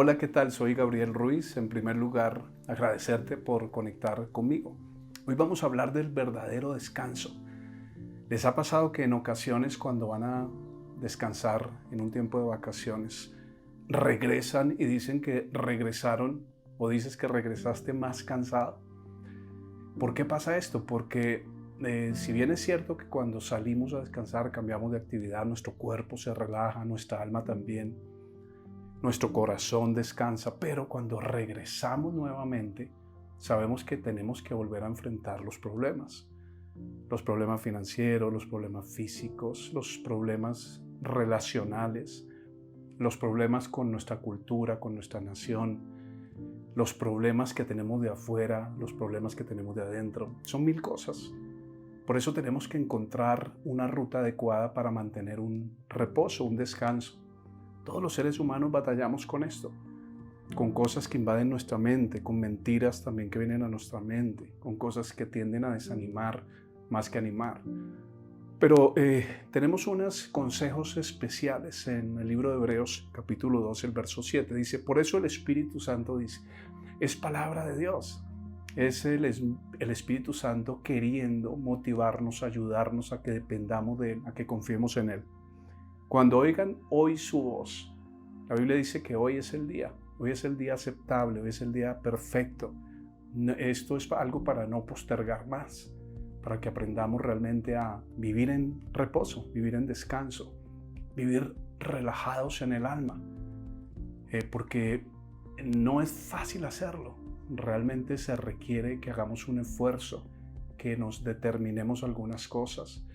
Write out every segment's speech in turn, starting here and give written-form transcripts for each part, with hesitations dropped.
Hola, ¿qué tal? Soy Gabriel Ruiz. En primer lugar, agradecerte por conectar conmigo. Hoy vamos a hablar del verdadero descanso. ¿Les ha pasado que en ocasiones cuando van a descansar en un tiempo de vacaciones, regresan y dicen que regresaron o dices que regresaste más cansado? ¿Por qué pasa esto? Porque si bien es cierto que cuando salimos a descansar cambiamos de actividad, nuestro cuerpo se relaja, nuestra alma también, nuestro corazón descansa, pero cuando regresamos nuevamente, sabemos que tenemos que volver a enfrentar los problemas financieros, los problemas físicos, los problemas relacionales, los problemas con nuestra cultura, con nuestra nación, los problemas que tenemos de afuera, los problemas que tenemos de adentro. Son mil cosas. Por eso tenemos que encontrar una ruta adecuada para mantener un reposo, un descanso. Todos los seres humanos batallamos con esto, con cosas que invaden nuestra mente, con mentiras también que vienen a nuestra mente, con cosas que tienden a desanimar más que animar. Pero tenemos unos consejos especiales en el libro de Hebreos, capítulo 2, el verso 7. Dice, por eso el Espíritu Santo dice, es palabra de Dios. Es el Espíritu Santo queriendo motivarnos, ayudarnos a que dependamos de Él, a que confiemos en Él. Cuando oigan hoy su voz, la Biblia dice que hoy es el día aceptable, hoy es el día perfecto. Esto es algo para no postergar más, para que aprendamos realmente a vivir en reposo, vivir en descanso, vivir relajados en el alma, porque no es fácil hacerlo. Realmente se requiere que hagamos un esfuerzo, que nos determinemos algunas cosas,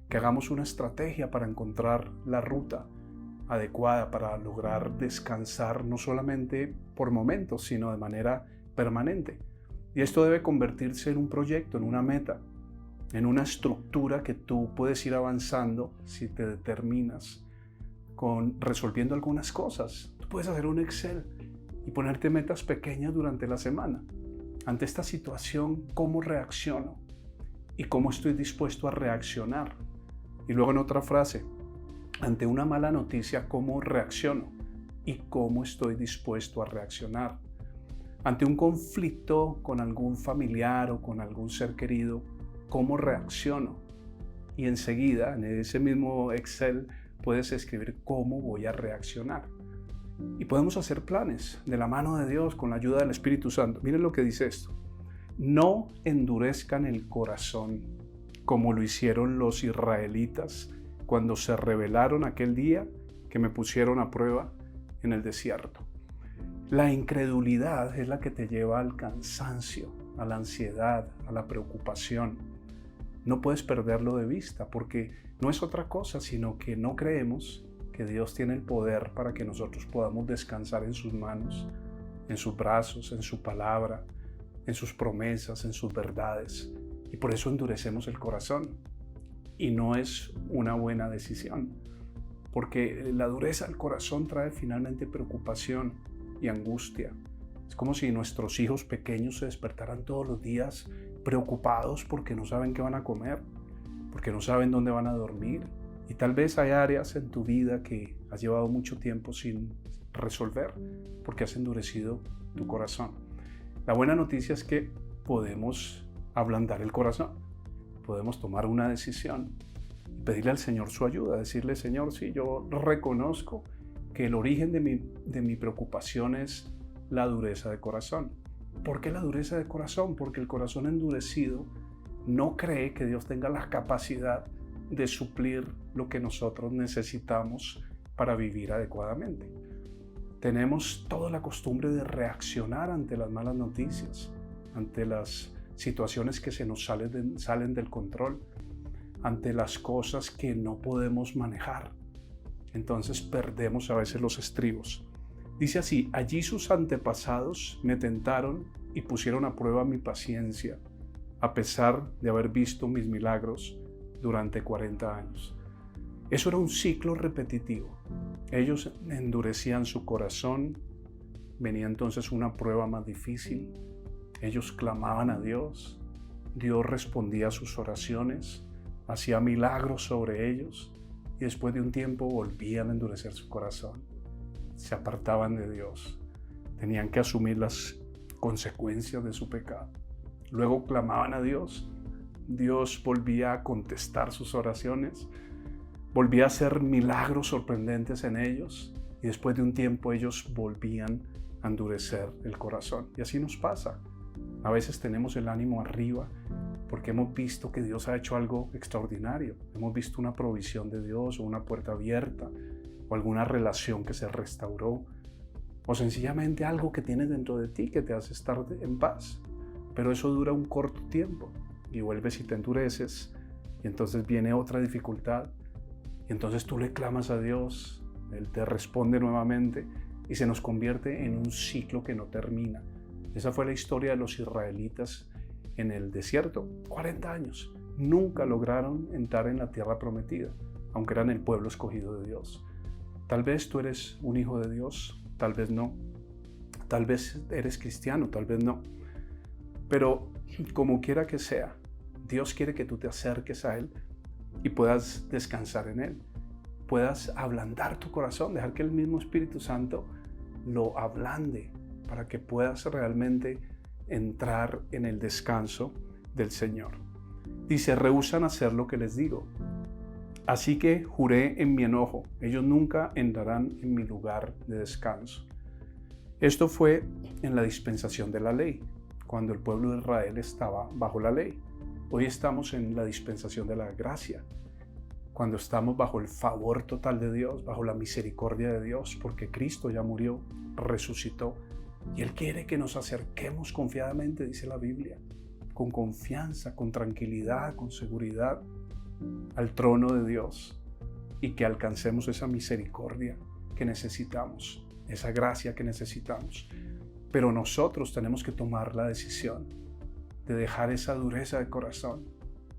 que hagamos una estrategia para encontrar la ruta adecuada para lograr descansar no solamente por momentos, sino de manera permanente. Y esto debe convertirse en un proyecto, en una meta, en una estructura que tú puedes ir avanzando si te determinas con resolviendo algunas cosas. Tú puedes hacer un Excel y ponerte metas pequeñas durante la semana. Ante esta situación, ¿cómo reacciono? ¿Y cómo estoy dispuesto a reaccionar? Y luego en otra frase, ante una mala noticia, ¿cómo reacciono? ¿Y cómo estoy dispuesto a reaccionar? Ante un conflicto con algún familiar o con algún ser querido, ¿cómo reacciono? Y enseguida, en ese mismo Excel, puedes escribir cómo voy a reaccionar. Y podemos hacer planes de la mano de Dios con la ayuda del Espíritu Santo. Miren lo que dice esto. No endurezcan el corazón como lo hicieron los israelitas cuando se rebelaron aquel día que me pusieron a prueba en el desierto. La incredulidad es la que te lleva al cansancio, a la ansiedad, a la preocupación. No puedes perderlo de vista porque no es otra cosa sino que no creemos que Dios tiene el poder para que nosotros podamos descansar en sus manos, en sus brazos, en su palabra, en sus promesas, en sus verdades. Y por eso endurecemos el corazón. Y no es una buena decisión, porque la dureza del corazón trae finalmente preocupación y angustia. Es como si nuestros hijos pequeños se despertaran todos los días preocupados porque no saben qué van a comer, porque no saben dónde van a dormir. Y tal vez hay áreas en tu vida que has llevado mucho tiempo sin resolver porque has endurecido tu corazón. La buena noticia es que podemos ablandar el corazón. Podemos tomar una decisión y pedirle al Señor su ayuda, decirle, Señor, sí, yo reconozco que el origen de mi preocupación es la dureza de corazón. ¿Por qué la dureza de corazón? Porque el corazón endurecido no cree que Dios tenga la capacidad de suplir lo que nosotros necesitamos para vivir adecuadamente. Tenemos toda la costumbre de reaccionar ante las malas noticias, ante las situaciones que se nos salen del control, ante las cosas que no podemos manejar. Entonces perdemos a veces los estribos. Dice así, allí sus antepasados me tentaron y pusieron a prueba mi paciencia, a pesar de haber visto mis milagros durante 40 años. Eso era un ciclo repetitivo. Ellos endurecían su corazón, venía entonces una prueba más difícil. Ellos clamaban a Dios, Dios respondía a sus oraciones, hacía milagros sobre ellos y después de un tiempo volvían a endurecer su corazón, se apartaban de Dios. Tenían que asumir las consecuencias de su pecado. Luego clamaban a Dios. Dios volvía a contestar sus oraciones, volvía a hacer milagros sorprendentes en ellos, y después de un tiempo ellos volvían a endurecer el corazón. Y así nos pasa. A veces tenemos el ánimo arriba porque hemos visto que Dios ha hecho algo extraordinario. Hemos visto una provisión de Dios, o una puerta abierta, o alguna relación que se restauró, o sencillamente algo que tienes dentro de ti que te hace estar en paz. Pero eso dura un corto tiempo y vuelves y te endureces, y entonces viene otra dificultad, y entonces tú le clamas a Dios, Él te responde nuevamente y se nos convierte en un ciclo que no termina. Esa fue la historia de los israelitas en el desierto. 40 años. Nunca lograron entrar en la tierra prometida, aunque eran el pueblo escogido de Dios. Tal vez tú eres un hijo de Dios, tal vez no. Tal vez eres cristiano, tal vez no. Pero como quiera que sea, Dios quiere que tú te acerques a Él y puedas descansar en Él. Puedas ablandar tu corazón, dejar que el mismo Espíritu Santo lo ablande para que puedas realmente entrar en el descanso del Señor. Dice, rehúsan hacer lo que les digo. Así que juré en mi enojo, ellos nunca entrarán en mi lugar de descanso. Esto fue en la dispensación de la ley, cuando el pueblo de Israel estaba bajo la ley. Hoy estamos en la dispensación de la gracia, cuando estamos bajo el favor total de Dios, bajo la misericordia de Dios, porque Cristo ya murió, resucitó, y Él quiere que nos acerquemos confiadamente, dice la Biblia, con confianza, con tranquilidad, con seguridad, al trono de Dios, y que alcancemos esa misericordia que necesitamos, esa gracia que necesitamos. Pero nosotros tenemos que tomar la decisión de dejar esa dureza de corazón,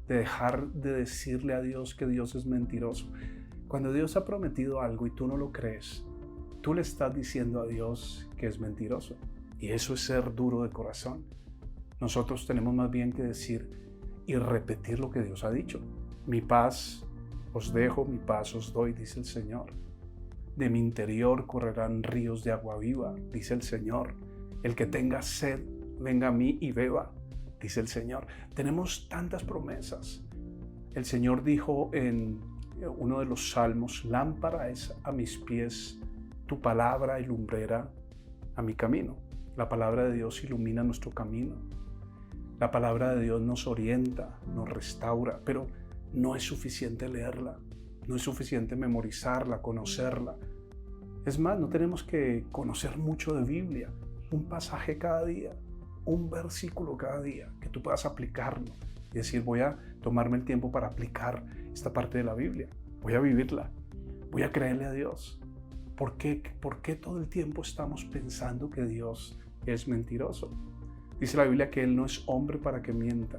de dejar de decirle a Dios que Dios es mentiroso. Cuando Dios ha prometido algo y tú no lo crees, tú le estás diciendo a Dios que es mentiroso. Y eso es ser duro de corazón. Nosotros tenemos más bien que decir y repetir lo que Dios ha dicho. Mi paz os dejo, mi paz os doy, dice el Señor. De mi interior correrán ríos de agua viva, dice el Señor. El que tenga sed, venga a mí y beba, dice el Señor. Tenemos tantas promesas. El Señor dijo en uno de los salmos, lámpara es a mis pies tu palabra y lumbrera a mi camino. La palabra de Dios ilumina nuestro camino. La palabra de Dios nos orienta, nos restaura, pero no es suficiente leerla, no es suficiente memorizarla, conocerla. Es más, no tenemos que conocer mucho de Biblia. Un pasaje cada día, un versículo cada día, que tú puedas aplicarlo y decir, voy a tomarme el tiempo para aplicar esta parte de la Biblia, voy a vivirla, voy a creerle a Dios. ¿Por qué todo el tiempo estamos pensando que Dios es mentiroso? Dice la Biblia que Él no es hombre para que mienta,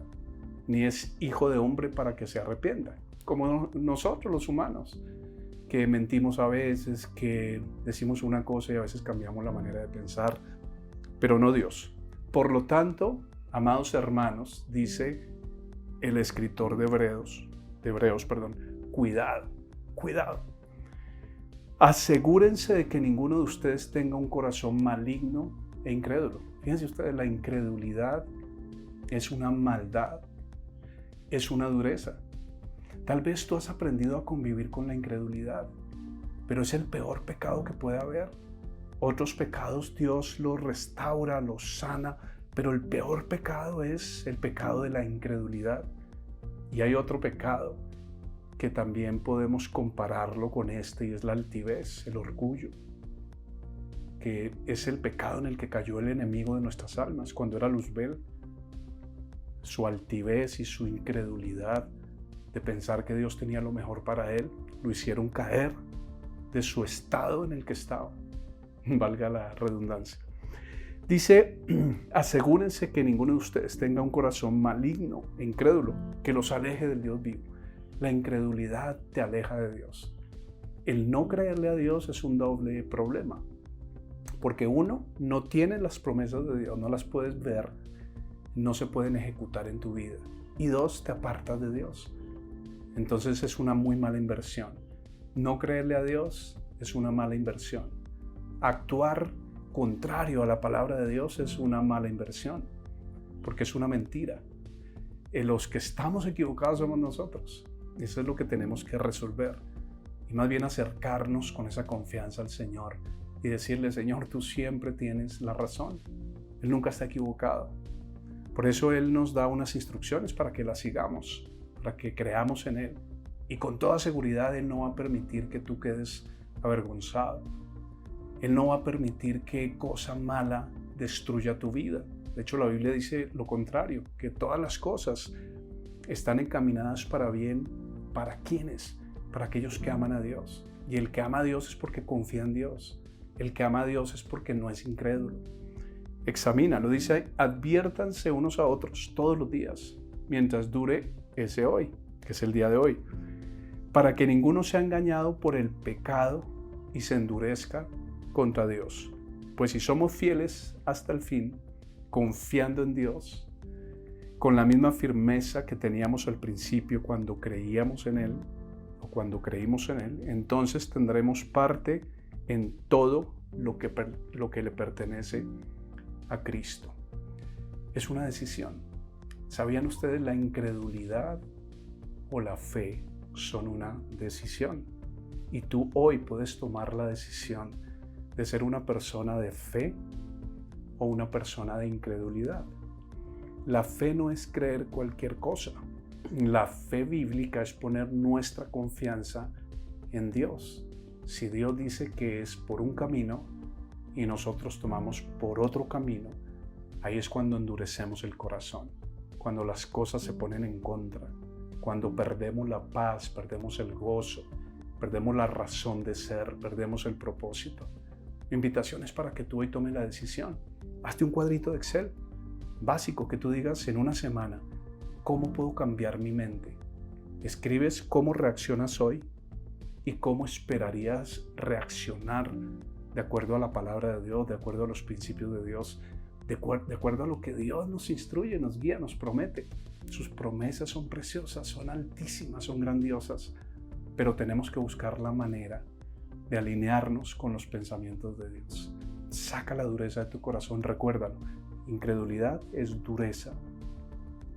ni es hijo de hombre para que se arrepienta, como nosotros los humanos, que mentimos a veces, que decimos una cosa y a veces cambiamos la manera de pensar, pero no Dios. Por lo tanto, amados hermanos, dice el escritor de Hebreos, cuidado. Asegúrense de que ninguno de ustedes tenga un corazón maligno e incrédulo. Fíjense ustedes, la incredulidad es una maldad, es una dureza. Tal vez tú has aprendido a convivir con la incredulidad, pero es el peor pecado que puede haber. Otros pecados Dios los restaura, los sana, pero el peor pecado es el pecado de la incredulidad. Y hay otro pecado que también podemos compararlo con este, y es la altivez, el orgullo, que es el pecado en el que cayó el enemigo de nuestras almas cuando era Luzbel. Su altivez y su incredulidad de pensar que Dios tenía lo mejor para él, lo hicieron caer de su estado en el que estaba. Valga la redundancia. Dice, asegúrense que ninguno de ustedes tenga un corazón maligno e incrédulo que los aleje del Dios vivo. La incredulidad te aleja de Dios. El no creerle a Dios es un doble problema, porque uno, no tiene las promesas de Dios, no las puedes ver, no se pueden ejecutar en tu vida. Y dos, te apartas de Dios. Entonces es una muy mala inversión. No creerle a Dios es una mala inversión. Actuar contrario a la palabra de Dios es una mala inversión, porque es una mentira. Los que estamos equivocados somos nosotros. Eso es lo que tenemos que resolver. Y más bien acercarnos con esa confianza al Señor y decirle: Señor, tú siempre tienes la razón. Él nunca está equivocado. Por eso Él nos da unas instrucciones para que las sigamos, para que creamos en Él. Y con toda seguridad Él no va a permitir que tú quedes avergonzado. Él no va a permitir que cosa mala destruya tu vida. De hecho, la Biblia dice lo contrario, que todas las cosas están encaminadas para bien. ¿Para quiénes? Para aquellos que aman a Dios. Y el que ama a Dios es porque confía en Dios. El que ama a Dios es porque no es incrédulo. Examínalo, dice: adviértanse unos a otros todos los días, mientras dure ese hoy, que es el día de hoy, para que ninguno sea engañado por el pecado y se endurezca contra Dios. Pues si somos fieles hasta el fin, confiando en Dios, con la misma firmeza que teníamos al principio cuando creíamos en Él, o cuando creímos en Él, entonces tendremos parte en todo lo que le pertenece a Cristo. Es una decisión. ¿Sabían ustedes? La incredulidad o la fe son una decisión. Y tú hoy puedes tomar la decisión de ser una persona de fe o una persona de incredulidad. La fe no es creer cualquier cosa. La fe bíblica es poner nuestra confianza en Dios. Si Dios dice que es por un camino y nosotros tomamos por otro camino, ahí es cuando endurecemos el corazón, cuando las cosas se ponen en contra, cuando perdemos la paz, perdemos el gozo, perdemos la razón de ser, perdemos el propósito. Mi invitación es para que tú hoy tomes la decisión. Hazte un cuadrito de Excel básico que tú digas en una semana: ¿cómo puedo cambiar mi mente? Escribes cómo reaccionas hoy y cómo esperarías reaccionar de acuerdo a la palabra de Dios, de acuerdo a los principios de Dios, de acuerdo a lo que Dios nos instruye, nos guía, nos promete. Sus promesas son preciosas, son altísimas, son grandiosas, pero tenemos que buscar la manera de alinearnos con los pensamientos de Dios. Saca la dureza de tu corazón, recuérdalo. Incredulidad es dureza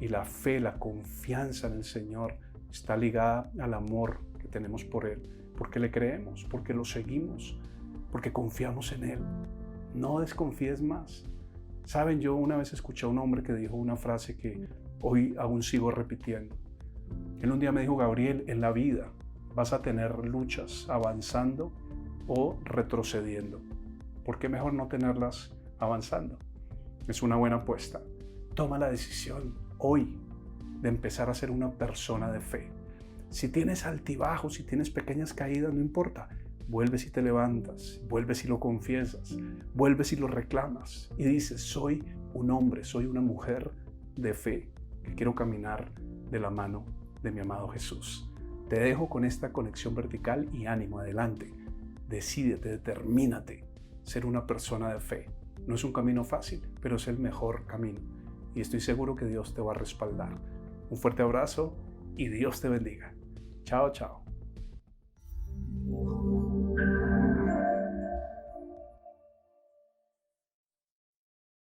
y la fe, la confianza en el Señor está ligada al amor que tenemos por Él, porque le creemos, porque lo seguimos, porque confiamos en Él. No desconfíes más. Saben, yo una vez escuché a un hombre que dijo una frase que hoy aún sigo repitiendo. Él un día me dijo: Gabriel, en la vida vas a tener luchas avanzando o retrocediendo. ¿Por qué mejor no tenerlas avanzando? Es una buena apuesta. Toma la decisión hoy de empezar a ser una persona de fe. Si tienes altibajos, si tienes pequeñas caídas, no importa. Vuelves y te levantas, vuelves y lo confiesas, vuelves y lo reclamas y dices: soy un hombre, soy una mujer de fe que quiero caminar de la mano de mi amado Jesús. Te dejo con esta conexión vertical y ánimo, adelante. Decídete, determínate ser una persona de fe. No es un camino fácil, pero es el mejor camino. Y estoy seguro que Dios te va a respaldar. Un fuerte abrazo y Dios te bendiga. Chao, chao.